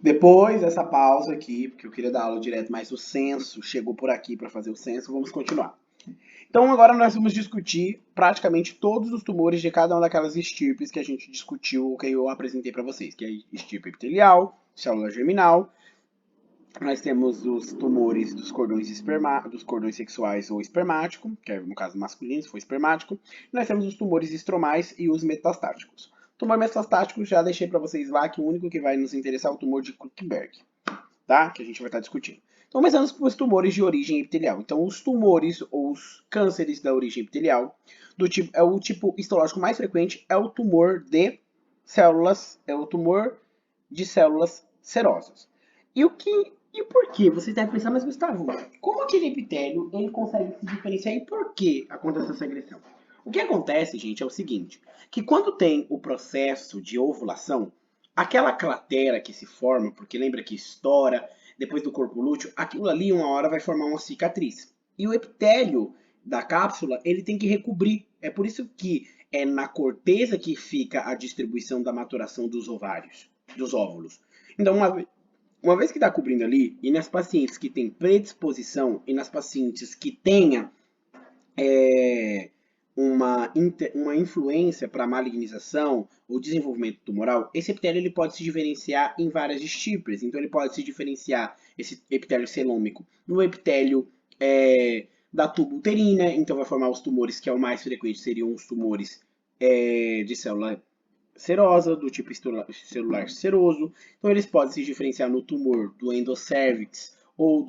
Depois dessa pausa aqui, porque eu queria dar aula direto, mas o censo chegou por aqui para fazer o censo, vamos continuar. Então agora nós vamos discutir praticamente todos os tumores de cada uma daquelas estirpes que a gente discutiu, que eu apresentei para vocês, que é estirpe epitelial, célula germinal. Nós temos os tumores dos cordões sexuais ou espermático, que é no caso masculino, se for espermático. E nós temos os tumores estromais e os metastáticos. Tumor metastático já deixei para vocês lá que o único que vai nos interessar é o tumor de Kluckberg, tá? Que a gente vai estar discutindo. Então, começando com os tumores de origem epitelial. Então, os tumores ou os cânceres da origem epitelial, o tipo histológico mais frequente é o tumor de células, é o tumor de células serosas. E por que? Você deve pensar, mas Gustavo, como aquele epitélio ele consegue se diferenciar e por que acontece essa agressão? O que acontece, gente, é o seguinte, que quando tem o processo de ovulação, aquela cratera que se forma, porque lembra que estoura depois do corpo lúteo, aquilo ali uma hora vai formar uma cicatriz. E o epitélio da cápsula, ele tem que recobrir. É por isso que é na corteza que fica a distribuição da maturação dos ovários, dos óvulos. Então, uma vez que está cobrindo ali, e nas pacientes que têm predisposição, e nas pacientes que tenha uma influência para malignização ou desenvolvimento tumoral, esse epitélio ele pode se diferenciar em várias estirpes. Então, ele pode se diferenciar, esse epitélio celômico, no epitélio da tuba uterina, então vai formar os tumores que é o mais frequente, seriam os tumores de célula serosa, do tipo celular seroso. Então, eles podem se diferenciar no tumor do endocérvix, ou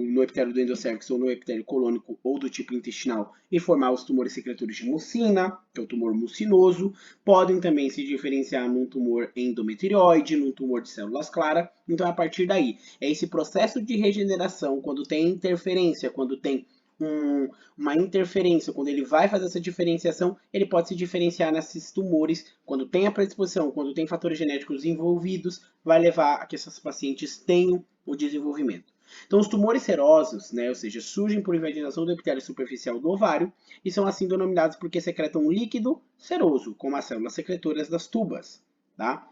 no epitélio do endocérvix, ou no epitélio colônico, ou do tipo intestinal, e formar os tumores secretores de mucina, que é o tumor mucinoso. Podem também se diferenciar num tumor endometrioide, num tumor de células claras. Então, a partir daí, é esse processo de regeneração, quando tem interferência, quando tem uma interferência, quando ele vai fazer essa diferenciação, ele pode se diferenciar nesses tumores, quando tem a predisposição, quando tem fatores genéticos envolvidos, vai levar a que essas pacientes tenham o desenvolvimento. Então, os tumores serosos, né, ou seja, surgem por invaginação do epitélio superficial do ovário e são assim denominados porque secretam um líquido seroso, como as células secretoras das tubas, tá?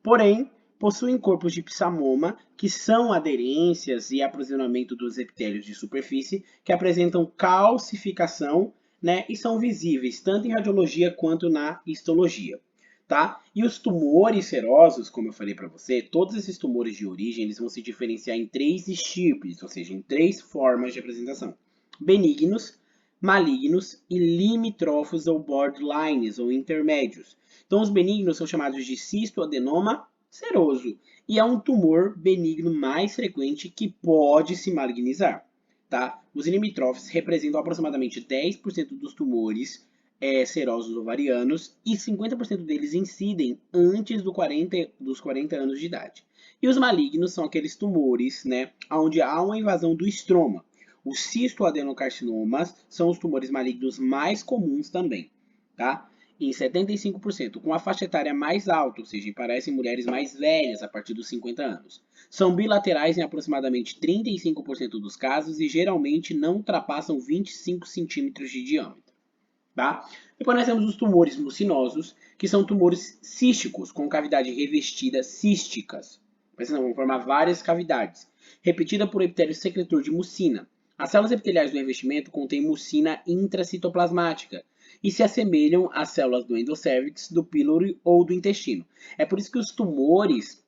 Porém, possuem corpos de psamoma, que são aderências e aprisionamento dos epitélios de superfície, que apresentam calcificação, né, e são visíveis tanto em radiologia quanto na histologia. Tá? E os tumores serosos, como eu falei para você, todos esses tumores de origem eles vão se diferenciar em três estirpes, ou seja, em três formas de apresentação: benignos, malignos e limítrofos ou borderlines ou intermédios. Então, os benignos são chamados de cistoadenoma seroso e é um tumor benigno mais frequente que pode se malignizar. Tá? Os limítrofes representam aproximadamente 10% dos tumores serosos ovarianos e 50% deles incidem antes dos 40 anos de idade. E os malignos são aqueles tumores, né, onde há uma invasão do estroma. Os cistoadenocarcinomas são os tumores malignos mais comuns também, tá? Em 75%, com a faixa etária mais alta, ou seja, parecem mulheres mais velhas a partir dos 50 anos. São bilaterais em aproximadamente 35% dos casos e geralmente não ultrapassam 25 centímetros de diâmetro. Tá? Depois nós temos os tumores mucinosos, que são tumores císticos, com cavidade revestida císticas. Mas não, vão formar várias cavidades, repetida por epitélio secretor de mucina. As células epiteliais do revestimento contêm mucina intracitoplasmática e se assemelham às células do endocérvix, do pílori ou do intestino. É por isso que os tumores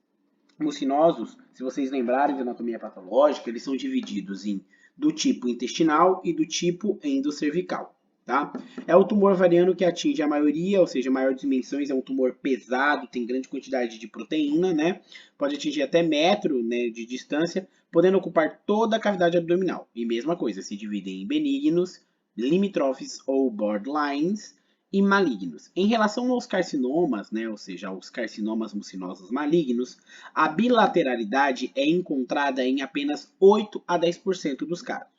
mucinosos, se vocês lembrarem de anatomia patológica, eles são divididos em do tipo intestinal e do tipo endocervical. Tá? É o tumor ovariano que atinge a maioria, ou seja, maior dimensões, é um tumor pesado, tem grande quantidade de proteína, né? Pode atingir até metro, né, de distância, podendo ocupar toda a cavidade abdominal. E mesma coisa, se dividem em benignos, limítrofes ou borderlines e malignos. Em relação aos carcinomas, né, ou seja, aos carcinomas mucinosos malignos, a bilateralidade é encontrada em apenas 8 a 10% dos casos.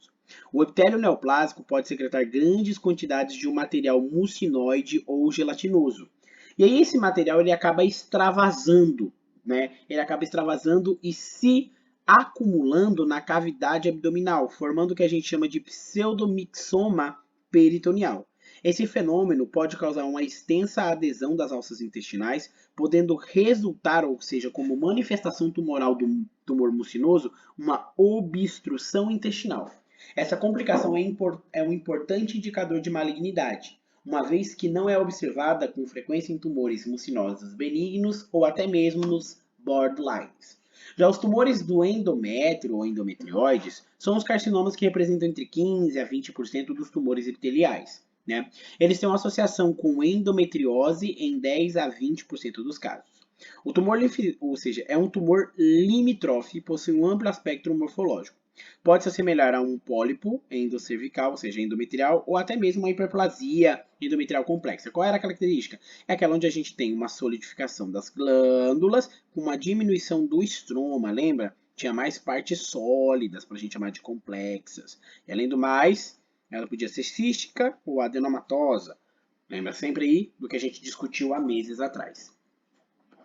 O epitélio neoplásico pode secretar grandes quantidades de um material mucinoide ou gelatinoso. E aí esse material ele acaba extravasando, né? Ele acaba extravasando e se acumulando na cavidade abdominal, formando o que a gente chama de pseudomixoma peritoneal. Esse fenômeno pode causar uma extensa adesão das alças intestinais, podendo resultar, ou seja, como manifestação tumoral do tumor mucinoso, uma obstrução intestinal. Essa complicação é um importante indicador de malignidade, uma vez que não é observada com frequência em tumores mucinosos benignos ou até mesmo nos borderlines. Já os tumores do endométrio ou endometrioides são os carcinomas que representam entre 15 a 20% dos tumores epiteliais. Né? Eles têm uma associação com endometriose em 10 a 20% dos casos. O tumor, ou seja, é um tumor limítrofe e possui um amplo espectro morfológico. Pode se assemelhar a um pólipo endocervical, ou seja, endometrial, ou até mesmo uma hiperplasia endometrial complexa. Qual era a característica? É aquela onde a gente tem uma solidificação das glândulas com uma diminuição do estroma, lembra? Tinha mais partes sólidas, para a gente chamar de complexas. E além do mais, ela podia ser cística ou adenomatosa. Lembra sempre aí do que a gente discutiu há meses atrás.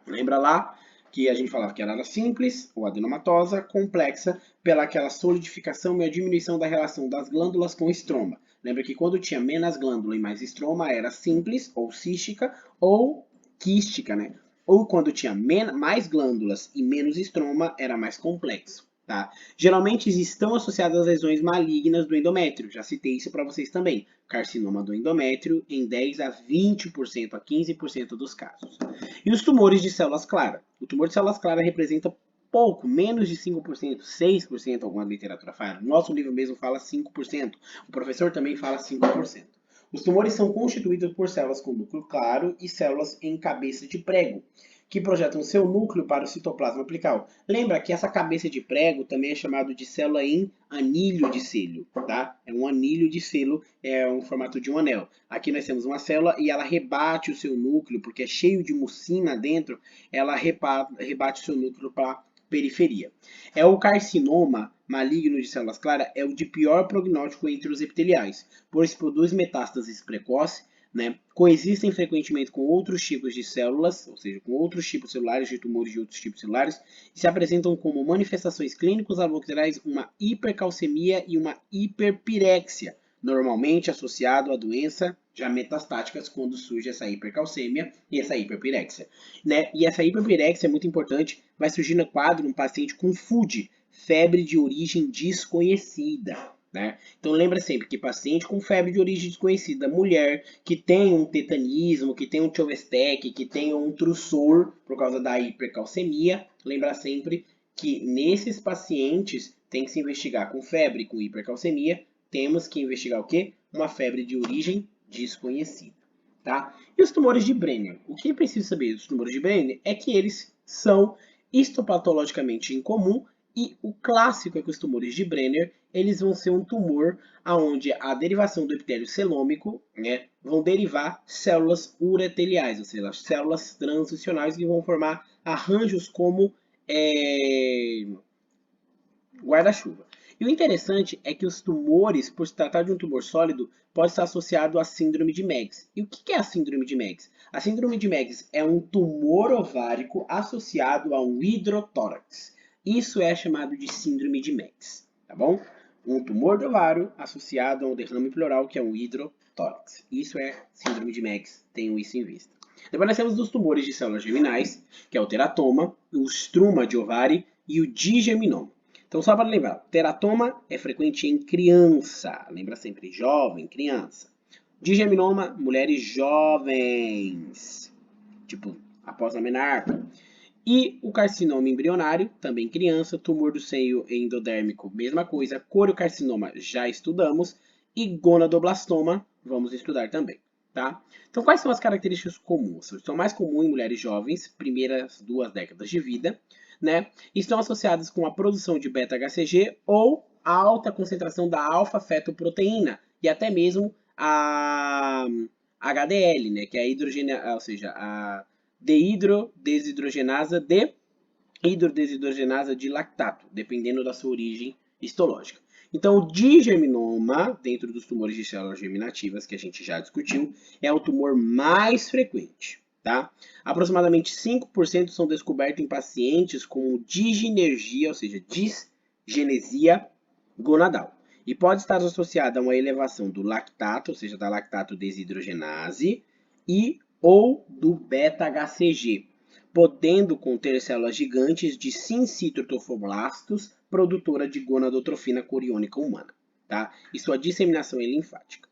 Lembra lá que a gente falava que ela era simples ou adenomatosa, complexa, pela aquela solidificação e a diminuição da relação das glândulas com o estroma. Lembra que quando tinha menos glândula e mais estroma, era simples ou cística ou quística, né? Ou quando tinha mais glândulas e menos estroma, era mais complexo. Tá? Geralmente estão associadas às lesões malignas do endométrio. Já citei isso para vocês também. Carcinoma do endométrio em 10 a 20% a 15% dos casos. E os tumores de células claras. O tumor de células claras representa pouco, menos de 5%, 6%, alguma literatura fala. Nosso livro mesmo fala 5%. O professor também fala 5%. Os tumores são constituídos por células com núcleo claro e células em cabeça de prego, que projetam seu núcleo para o citoplasma apical. Lembra que essa cabeça de prego também é chamado de célula em anilho de selo, tá? É um anilho de selo, é um formato de um anel. Aqui nós temos uma célula e ela rebate o seu núcleo, porque é cheio de mucina dentro, ela rebate o seu núcleo para a periferia. É o carcinoma maligno de células claras, é o de pior prognóstico entre os epiteliais, pois produz metástases precoces, né? Coexistem frequentemente com outros tipos de células, ou seja, com outros tipos celulares de tumores de outros tipos celulares, e se apresentam como manifestações clínicas laboratoriais uma hipercalcemia e uma hiperpirexia, normalmente associado à doença já metastáticas quando surge essa hipercalcemia e essa hiperpirexia. Né? E essa hiperpirexia é muito importante, vai surgir no quadro um paciente com FUD, febre de origem desconhecida. Né? Então lembra sempre que paciente com febre de origem desconhecida, mulher que tem um tetanismo, que tem um Chovestec, que tem um trussor por causa da hipercalcemia, lembra sempre que nesses pacientes tem que se investigar com febre, com hipercalcemia, temos que investigar o quê? Uma febre de origem desconhecida. Tá? E os tumores de Brenner? O que é preciso saber dos tumores de Brenner é que eles são histopatologicamente incomum e o clássico é que os tumores de Brenner eles vão ser um tumor onde a derivação do epitélio celômico, né, vão derivar células ureteliais, ou seja, células transicionais que vão formar arranjos como guarda-chuva. E o interessante é que os tumores, por se tratar de um tumor sólido, pode estar associado à síndrome de Meggs. E o que é a síndrome de Meggs? A síndrome de Meggs é um tumor ovárico associado a um hidrotórax. Isso é chamado de síndrome de Meggs, tá bom? Um tumor de ovário associado a um derrame pleural, que é um hidrotórax. Isso é síndrome de Meggs, tenham isso em vista. Depois nós temos os tumores de células germinais, que é o teratoma, o estruma de ovário e o digerminoma. Então, só para lembrar, teratoma é frequente em criança. Lembra sempre, jovem, criança. Digerminoma, mulheres jovens, tipo após a menarca. E o carcinoma embrionário, também criança, tumor do seio endodérmico, mesma coisa, coriocarcinoma já estudamos, e gonadoblastoma, vamos estudar também, tá? Então, quais são as características comuns? São mais comuns em mulheres jovens, primeiras 2 décadas de vida, né? Estão associadas com a produção de beta-HCG ou a alta concentração da alfa-fetoproteína, e até mesmo a HDL, né? Que é a hidrogenia, ou seja, a hidrodesidrogenasa de lactato, dependendo da sua origem histológica. Então, o digerminoma, dentro dos tumores de células germinativas, que a gente já discutiu, é o tumor mais frequente. Tá? Aproximadamente 5% são descobertos em pacientes com disginergia, ou seja, disgenesia gonadal. e pode estar associada a uma elevação do lactato, ou seja, da lactato desidrogenase, e ou do beta-HCG, podendo conter células gigantes de sincitotrofoblastos, produtora de gonadotrofina coriônica humana, tá? E sua disseminação é linfática.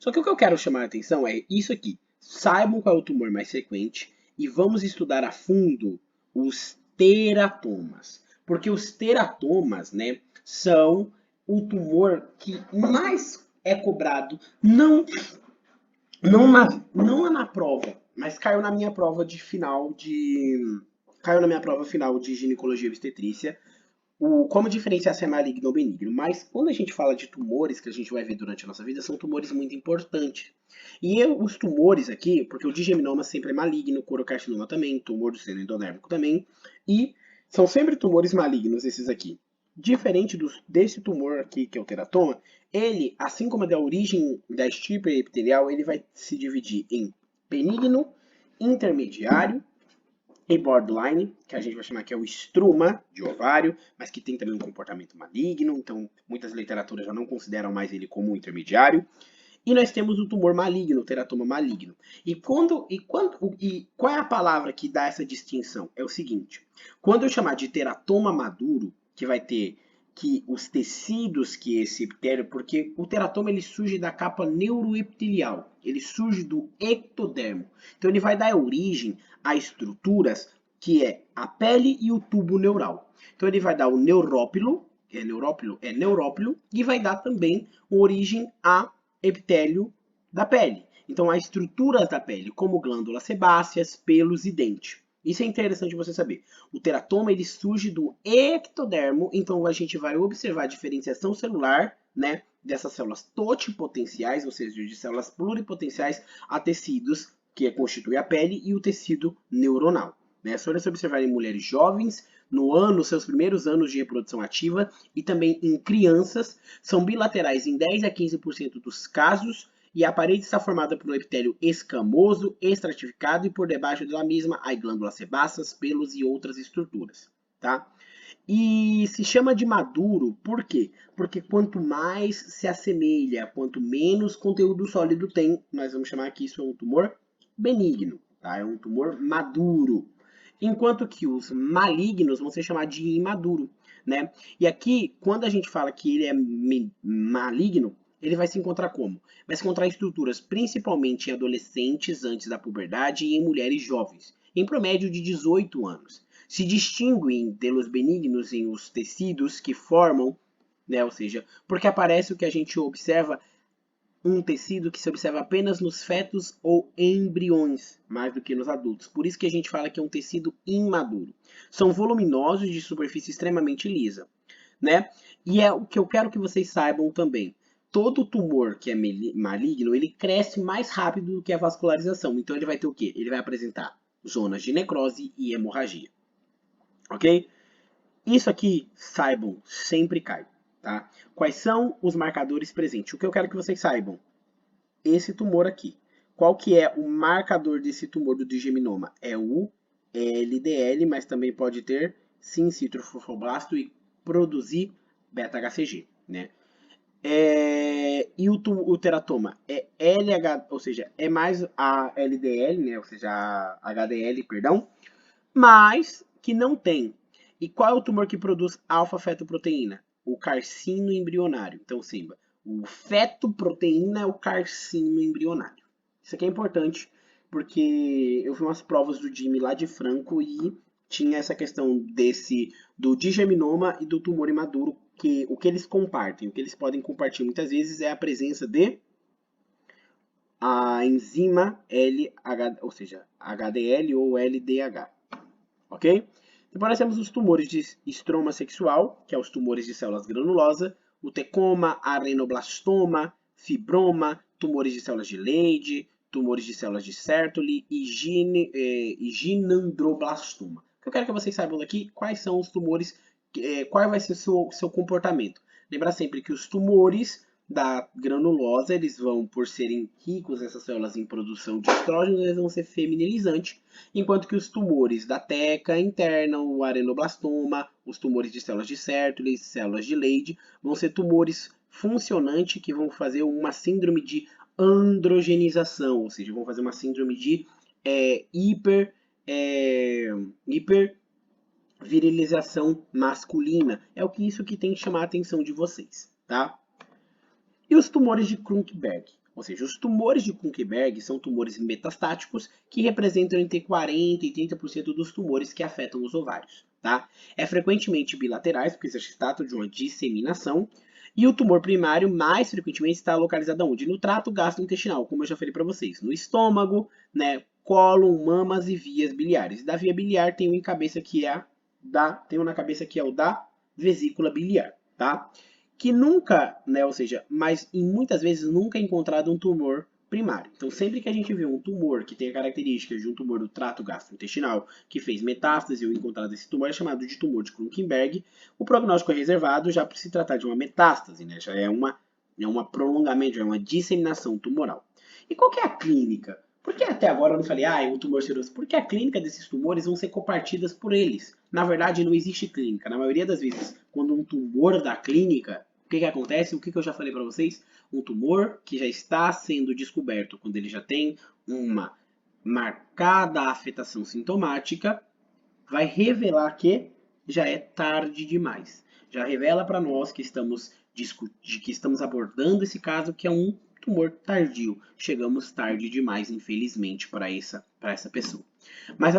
Só que o que eu quero chamar a atenção é isso aqui. Saibam qual é o tumor mais frequente e vamos estudar a fundo os teratomas. Porque os teratomas, né, são o tumor que mais é cobrado, não na prova, mas caiu na minha prova final de ginecologia e obstetrícia, como diferenciar se é maligno ou benigno. Mas quando a gente fala de tumores que a gente vai ver durante a nossa vida, são tumores muito importantes. E os tumores aqui, porque o digeminoma sempre é maligno, o corocarcinoma também, tumor do seno endodérmico também, e são sempre tumores malignos esses aqui. Diferente desse tumor aqui, que é o teratoma, ele, assim como a da origem da estirpe epitelial, ele vai se dividir em benigno, intermediário e borderline, que a gente vai chamar que é o estruma de ovário, mas que tem também um comportamento maligno, então muitas literaturas já não consideram mais ele como um intermediário. E nós temos o tumor maligno, o teratoma maligno. E qual é a palavra que dá essa distinção? É o seguinte: quando eu chamar de teratoma maduro, que vai ter que os tecidos que esse epitélio, porque o teratoma ele surge da capa neuroepitelial, ele surge do ectodermo. Então ele vai dar origem a estruturas que é a pele e o tubo neural. Então ele vai dar o neurópilo, e vai dar também origem a epitélio da pele. Então, há estruturas da pele, como glândulas sebáceas, pelos e dente. Isso é interessante você saber. O teratoma ele surge do ectodermo, então a gente vai observar a diferenciação celular, né, dessas células totipotenciais, ou seja, de células pluripotenciais, a tecidos que constituem a pele e o tecido neuronal. Né? Só se observar em mulheres jovens, seus primeiros anos de reprodução ativa, e também em crianças, são bilaterais em 10 a 15% dos casos, e a parede está formada por um epitélio escamoso, estratificado, e por debaixo dela mesma há glândulas sebáceas, pelos e outras estruturas. Tá? E se chama de maduro, por quê? Porque quanto mais se assemelha, quanto menos conteúdo sólido tem, nós vamos chamar que isso é um tumor benigno, tá? É um tumor maduro. Enquanto que os malignos vão ser chamados de imaduro, né? E aqui, quando a gente fala que ele é maligno, ele vai se encontrar como? Vai se encontrar em estruturas principalmente em adolescentes antes da puberdade e em mulheres jovens, em promédio de 18 anos. Se distinguem delos benignos em os tecidos que formam, né? Ou seja, porque aparece o que a gente observa, um tecido que se observa apenas nos fetos ou embriões, mais do que nos adultos. Por isso que a gente fala que é um tecido imaduro. São voluminosos de superfície extremamente lisa, né? E é o que eu quero que vocês saibam também. Todo tumor que é maligno, ele cresce mais rápido do que a vascularização. Então ele vai ter o quê? Ele vai apresentar zonas de necrose e hemorragia. Ok? Isso aqui, saibam, sempre cai. Tá? Quais são os marcadores presentes? O que eu quero que vocês saibam? Esse tumor aqui. Qual que é o marcador desse tumor do digeminoma? É o LDL, mas também pode ter sincitotrofoblasto e produzir beta-HCG, né? E o teratoma é LH, ou seja, é mais a LDL, né? Ou seja, a HDL, perdão, mas que não tem. E qual é o tumor que produz alfa-fetoproteína? O carcino embrionário. Então, Simba, o fetoproteína é o carcino embrionário. Isso aqui é importante, porque eu vi umas provas do Jimmy lá de Franco e tinha essa questão do digeminoma e do tumor imaduro, que o que eles compartem, o que eles podem compartilhar muitas vezes é a presença de a enzima LH, ou seja, HDL ou LDH. Ok? Depois nós temos os tumores de estroma sexual, que é os tumores de células granulosas, o tecoma, arenoblastoma, fibroma, tumores de células de Leydig, tumores de células de Sertoli e ginandroblastoma. O que eu quero que vocês saibam aqui, quais são os tumores, qual vai ser o seu comportamento. Lembrar sempre que os tumores da granulosa, eles vão, por serem ricos essas células em produção de estrógenos, eles vão ser feminilizantes, enquanto que os tumores da teca interna, o areноblastoma, os tumores de células de Sertoli, células de Leydig, vão ser tumores funcionantes que vão fazer uma síndrome de androgenização, ou seja, vão fazer uma síndrome de hipervirilização masculina. É isso que tem que chamar a atenção de vocês, tá? E os tumores de Krunkeberg? Ou seja, os tumores de Krunkeberg são tumores metastáticos que representam entre 40% e 30% dos tumores que afetam os ovários, tá? É frequentemente bilaterais, porque se trata de uma disseminação. E o tumor primário, mais frequentemente, está localizado onde? No trato gastrointestinal, como eu já falei para vocês. No estômago, né, cólon, mamas e vias biliares. Da via biliar tem um na cabeça que é o da vesícula biliar, tá? Que nunca, né, ou seja, mas em muitas vezes nunca é encontrado um tumor primário. Então, sempre que a gente vê um tumor que tem a característica de um tumor do trato gastrointestinal, que fez metástase ou encontrado esse tumor, é chamado de tumor de Krunkeberg. O prognóstico é reservado já por se tratar de uma metástase, né? Já é um prolongamento, já é uma disseminação tumoral. E qual que é a clínica? Por que até agora eu não falei, é um tumor seroso? Porque a clínica desses tumores vão ser copartidas por eles. Na verdade, não existe clínica. Na maioria das vezes, quando um tumor da clínica, o que acontece? O que eu já falei para vocês? Um tumor que já está sendo descoberto quando ele já tem uma marcada afetação sintomática, vai revelar que já é tarde demais. Já revela para nós que estamos abordando esse caso que é um tumor tardio. Chegamos tarde demais, infelizmente, para essa pessoa. Mas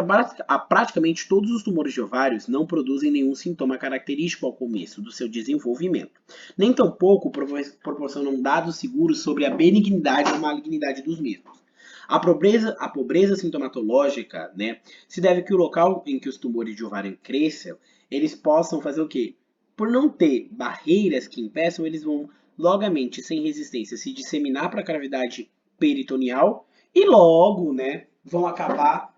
praticamente todos os tumores de ovários não produzem nenhum sintoma característico ao começo do seu desenvolvimento. Nem tampouco proporcionam dados seguros sobre a benignidade ou malignidade dos mesmos. A pobreza sintomatológica, né, se deve que o local em que os tumores de ovário cresçam, eles possam fazer o quê? Por não ter barreiras que impeçam, eles vão logamente, sem resistência, se disseminar para a cavidade peritoneal e logo, né, vão acabar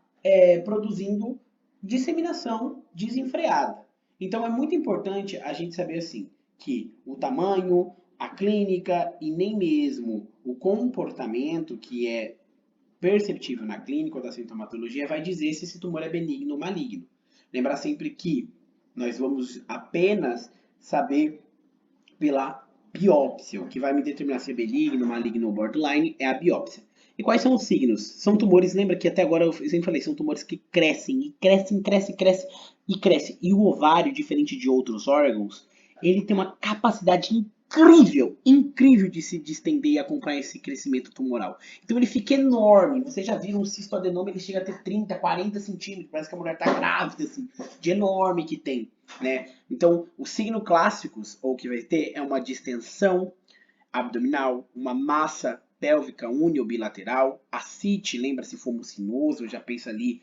produzindo disseminação desenfreada. Então é muito importante a gente saber assim que o tamanho, a clínica e nem mesmo o comportamento que é perceptível na clínica ou da sintomatologia vai dizer se esse tumor é benigno ou maligno. Lembrar sempre que nós vamos apenas saber pela biópsia. O que vai me determinar se é benigno, maligno ou borderline é a biópsia. E quais são os signos? São tumores, lembra que até agora eu sempre falei, são tumores que crescem, e crescem, crescem, crescem e crescem. E o ovário, diferente de outros órgãos, ele tem uma capacidade incrível de se estender e acompanhar esse crescimento tumoral. Então ele fica enorme. Vocês já viram um cistoadenoma, ele chega a ter 30, 40 centímetros. Parece que a mulher está grávida, assim, de enorme que tem, né? Então, os signos clássicos, ou que vai ter, é uma distensão abdominal, uma massa pélvica uni ou bilateral, ascite, lembra se for mucinoso, já pensa ali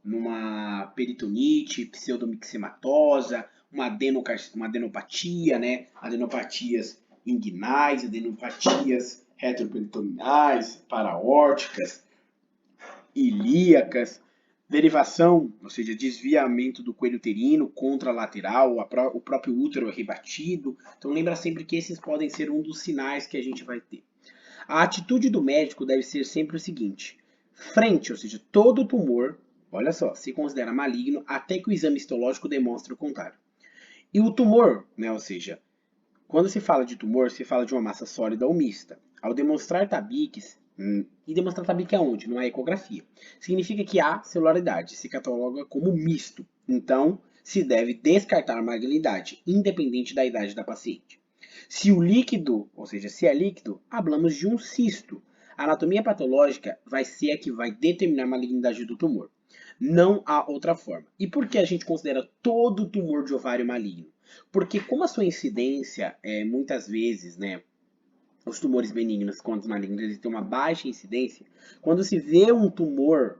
numa peritonite pseudomixematosa, uma adenopatia, né? Adenopatias inguinais, adenopatias retroperitoneais, paraórticas, ilíacas, derivação, ou seja, desviamento do coelho uterino contralateral, o próprio útero é rebatido. Então lembra sempre que esses podem ser um dos sinais que a gente vai ter. A atitude do médico deve ser sempre o seguinte: frente, ou seja, todo tumor, olha só, se considera maligno até que o exame histológico demonstre o contrário. E o tumor, né, ou seja, quando se fala de tumor, se fala de uma massa sólida ou mista. Ao demonstrar tabiques, e demonstrar tabique aonde? Numa ecografia. Significa que há celularidade, se cataloga como misto. Então, se deve descartar a malignidade, independente da idade da paciente. Se o líquido, ou seja, se é líquido, hablamos de um cisto. A anatomia patológica vai ser a que vai determinar a malignidade do tumor. Não há outra forma. E por que a gente considera todo tumor de ovário maligno? Porque como a sua incidência, muitas vezes, né, os tumores benignos quanto os malignos, eles têm uma baixa incidência, quando se vê um tumor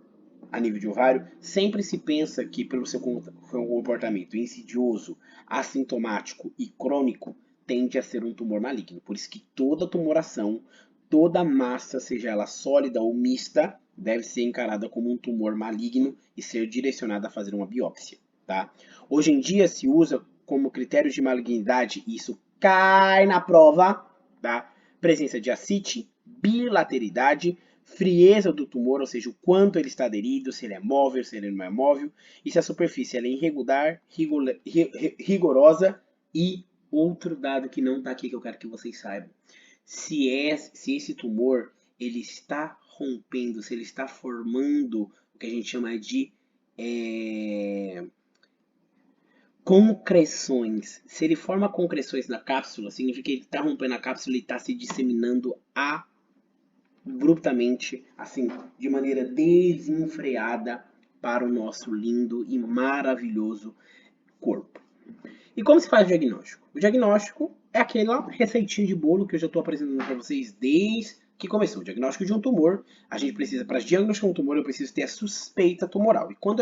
a nível de ovário, sempre se pensa que pelo seu comportamento insidioso, assintomático e crônico, tende a ser um tumor maligno. Por isso que toda tumoração, toda massa, seja ela sólida ou mista, deve ser encarada como um tumor maligno e ser direcionada a fazer uma biópsia, tá? Hoje em dia se usa como critério de malignidade, e isso cai na prova, tá? Presença de ascite, bilateridade, frieza do tumor, ou seja, o quanto ele está aderido, se ele é móvel, se ele não é móvel, e se a superfície ela é irregular, rigorosa, e outro dado que não está aqui que eu quero que vocês saibam. Se esse tumor ele está rompendo, se ele está formando o que a gente chama de concreções. Se ele forma concreções na cápsula, significa que ele está rompendo a cápsula e está se disseminando abruptamente, assim, de maneira desenfreada para o nosso lindo e maravilhoso corpo. E como se faz o diagnóstico? O diagnóstico é aquela receitinha de bolo que eu já estou apresentando para vocês desde que começou. O diagnóstico de um tumor, a gente precisa, para diagnosticar um tumor, eu preciso ter a suspeita tumoral. E como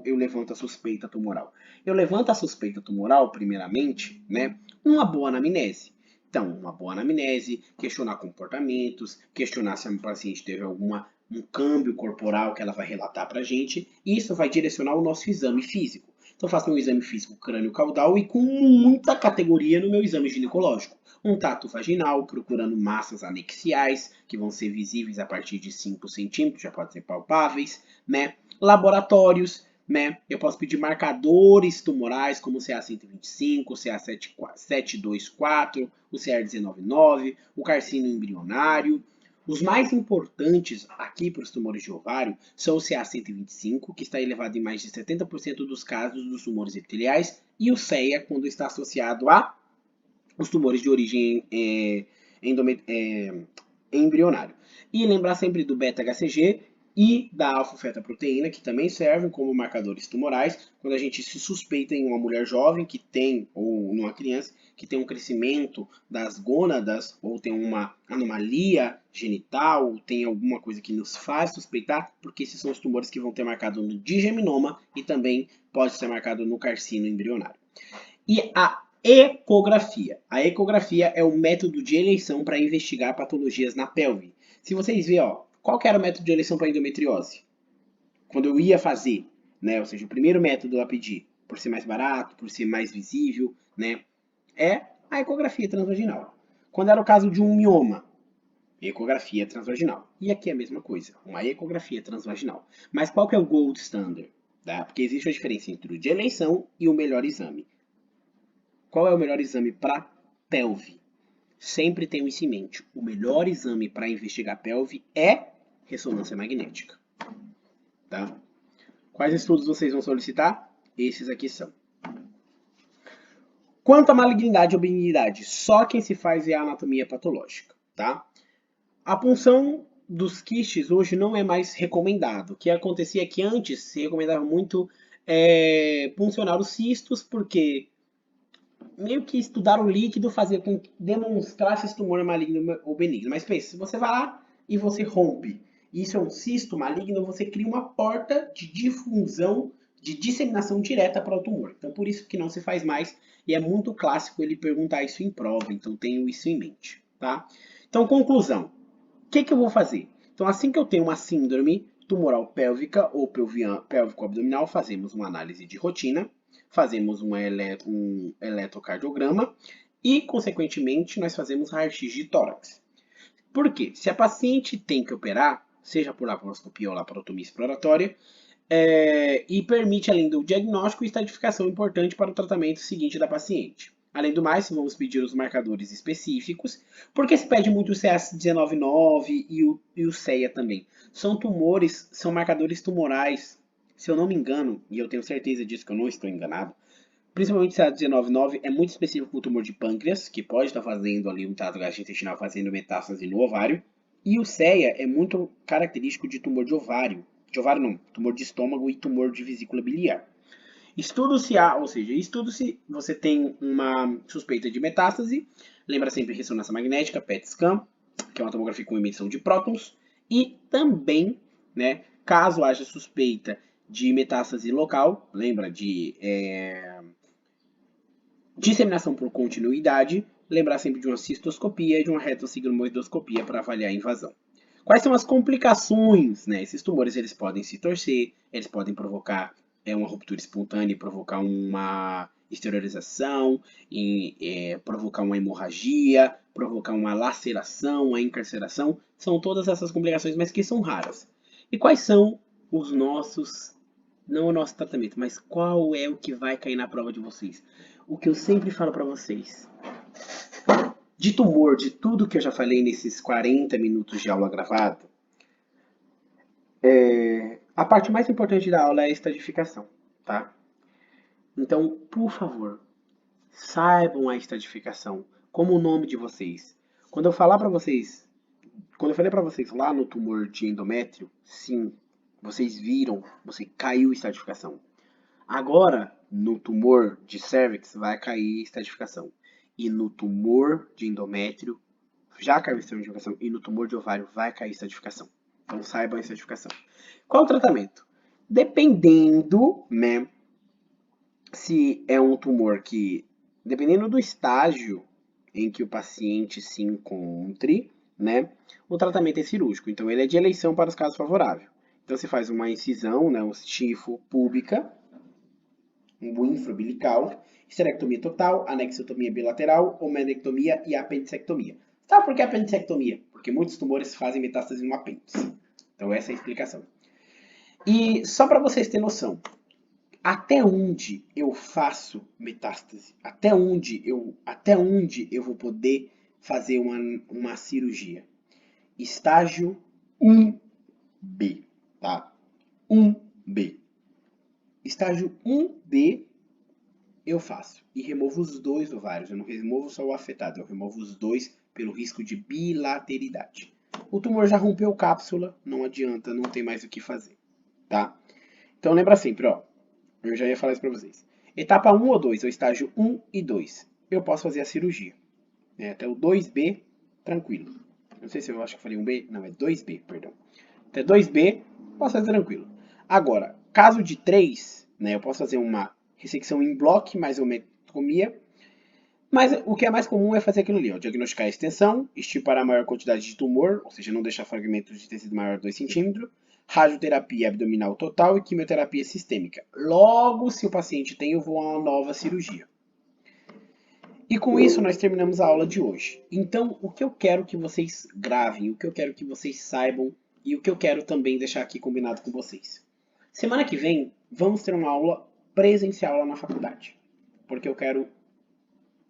eu levanto a suspeita tumoral? Eu levanto a suspeita tumoral, primeiramente, né, uma boa anamnese. Então, uma boa anamnese, questionar comportamentos, questionar se a paciente teve um câmbio corporal que ela vai relatar para a gente. E isso vai direcionar o nosso exame físico. Então, faço um exame físico crânio-caudal e com muita categoria no meu exame ginecológico. Um tato vaginal, procurando massas anexiais, que vão ser visíveis a partir de 5 centímetros, já podem ser palpáveis, né? Laboratórios, né? Eu posso pedir marcadores tumorais, como o CA125, o CA724, o CR199, o carcino embrionário. Os mais importantes aqui para os tumores de ovário são o CA125, que está elevado em mais de 70% dos casos dos tumores epiteliais, e o CEA, quando está associado a os tumores de origem embrionário. E lembrar sempre do beta-HCG e da alfa-fetoproteína, que também servem como marcadores tumorais, quando a gente se suspeita em uma mulher jovem que tem, ou numa criança, que tem um crescimento das gônadas, ou tem uma anomalia genital, ou tem alguma coisa que nos faz suspeitar, porque esses são os tumores que vão ter marcado no digeminoma e também pode ser marcado no carcino embrionário. E a ecografia. A ecografia é o método de eleição para investigar patologias na pelve. Se vocês verem, ó, qual que era o método de eleição para endometriose? Quando eu ia fazer, né? Ou seja, o primeiro método a pedir, por ser mais barato, por ser mais visível, né? É a ecografia transvaginal. Quando era o caso de um mioma, ecografia transvaginal. E aqui é a mesma coisa, uma ecografia transvaginal. Mas qual que é o gold standard? Tá? Porque existe uma diferença entre o de eleição e o melhor exame. Qual é o melhor exame para pelve? Sempre tenham isso em mente. O melhor exame para investigar pelve é ressonância magnética. Tá? Quais estudos vocês vão solicitar? Esses aqui são. Quanto à malignidade e benignidade, só quem se faz é a anatomia patológica. Tá? A punção dos quistes hoje não é mais recomendado. O que acontecia é que antes se recomendava muito puncionar os cistos, porque meio que estudar o líquido fazia com que demonstrasse se esse tumor é maligno ou benigno. Mas pense, se você vai lá e você rompe, isso é um cisto maligno, você cria uma porta de difusão, de disseminação direta para o tumor. Então, por isso que não se faz mais. E é muito clássico ele perguntar isso em prova. Então, tenho isso em mente. Tá? Então, conclusão. O que eu vou fazer? Então, assim que eu tenho uma síndrome tumoral pélvica ou pélvico-abdominal, fazemos uma análise de rotina, fazemos um eletrocardiograma e, consequentemente, nós fazemos raio-x de tórax. Por quê? Se a paciente tem que operar, seja por laparoscopia ou laparotomia exploratória, e permite, além do diagnóstico, estadificação importante para o tratamento seguinte da paciente. Além do mais, vamos pedir os marcadores específicos, porque se pede muito o CA199 e o CEA também. São tumores, são marcadores tumorais, se eu não me engano, e eu tenho certeza disso que eu não estou enganado, principalmente o CA199 é muito específico para o tumor de pâncreas, que pode estar fazendo ali um trato gastrointestinal fazendo metástase no ovário, e o CEA é muito característico de tumor de ovário não, tumor de estômago e tumor de vesícula biliar. Estudo se há, ou seja, estudo se você tem uma suspeita de metástase, lembra sempre ressonância magnética, PET scan, que é uma tomografia com emissão de prótons, e também, né, caso haja suspeita de metástase local, lembra de disseminação por continuidade, lembrar sempre de uma cistoscopia e de uma retossigmoidoscopia para avaliar a invasão. Quais são as complicações? Né? Esses tumores eles podem se torcer, eles podem provocar uma ruptura espontânea e provocar uma exteriorização, em provocar uma hemorragia, provocar uma laceração, uma encarceração. São todas essas complicações, mas que são raras. E quais são os nossos, não o nosso tratamento, mas qual é o que vai cair na prova de vocês? O que eu sempre falo para vocês. De tumor, de tudo que eu já falei nesses 40 minutos de aula gravada, a parte mais importante da aula é a estratificação, tá? Então, por favor, saibam a estratificação, como o nome de vocês. Quando eu falar para vocês, quando eu falei para vocês lá no tumor de endométrio, sim, vocês viram, você caiu estratificação. Agora, no tumor de cervix, vai cair estratificação. E no tumor de endométrio, já caiu estratificação. E no tumor de ovário, vai cair estratificação. Então, saibam a estratificação. Qual o tratamento? Dependendo, né, se é um tumor que, dependendo do estágio em que o paciente se encontre, né, o tratamento é cirúrgico. Então, ele é de eleição para os casos favoráveis. Então, você faz uma incisão, né, um estifo púbica, um infraumbilical, esterectomia total, anexotomia bilateral, homenectomia e apendicectomia. Sabe por que apendicectomia? Porque muitos tumores fazem metástase no apêndice. Então, essa é a explicação. E só para vocês terem noção, até onde eu faço metástase? Até onde eu vou poder fazer uma cirurgia? Estágio 1B, tá? 1B. Estágio 1B eu faço e removo os dois ovários. Eu não removo só o afetado, eu removo os dois pelo risco de bilateridade. O tumor já rompeu cápsula, não adianta, não tem mais o que fazer, tá? Então lembra sempre, ó, eu já ia falar isso para vocês. Etapa 1 ou 2, é o estágio 1 e 2. Eu posso fazer a cirurgia. Até o 2B, tranquilo. Não sei se eu acho que falei 1B. Não, é 2B, perdão. Até 2B, posso fazer tranquilo. Agora, caso de 3, né, eu posso fazer uma ressecção em bloco, mais ometomia. Mas o que é mais comum é fazer aquilo ali, ó, diagnosticar a extensão, estipar a maior quantidade de tumor, ou seja, não deixar fragmentos de tecido maior de 2 cm, radioterapia abdominal total e quimioterapia sistêmica. Logo, se o paciente tem, eu vou a uma nova cirurgia. E com isso nós terminamos a aula de hoje. Então, o que eu quero que vocês gravem, o que eu quero que vocês saibam e o que eu quero também deixar aqui combinado com vocês. Semana que vem, vamos ter uma aula presencial lá na faculdade. Porque eu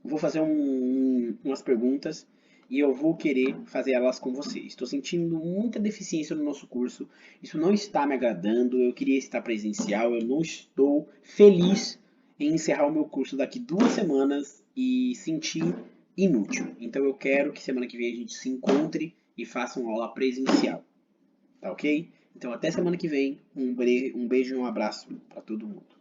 vou fazer umas perguntas e eu vou querer fazer elas com vocês. Estou sentindo muita deficiência no nosso curso, isso não está me agradando, eu queria estar presencial, eu não estou feliz em encerrar o meu curso daqui 2 semanas e sentir inútil. Então eu quero que semana que vem a gente se encontre e faça uma aula presencial, tá ok? Então até semana que vem, um beijo e um abraço para todo mundo.